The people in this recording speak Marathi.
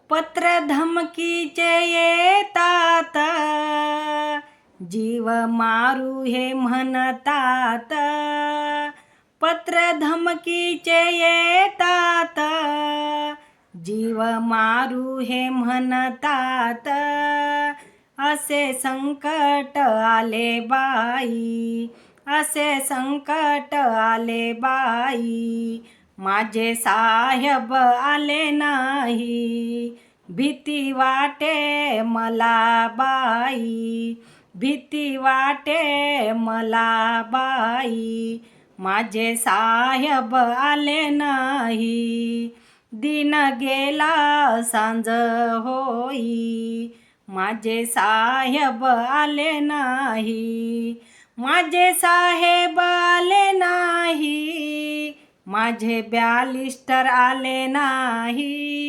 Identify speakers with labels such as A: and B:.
A: पत्र धमकीचे येतात, जीव मारू हे म्हणतात. पत्र धमकीचे येतात, जीव मारू हे म्हणतात. असे संकट आले बाई, असे संकट आले बाई, माझे साहेब आले नाही. भीती वाटे मला बाई, भीती वाटे मला बाई, माझे साहेब आले नाही. दिन गेला सांज होई, माझे साहेब आले नाही. माझे साहेब आले नाही, माझे बॅलिस्टर आले नाही.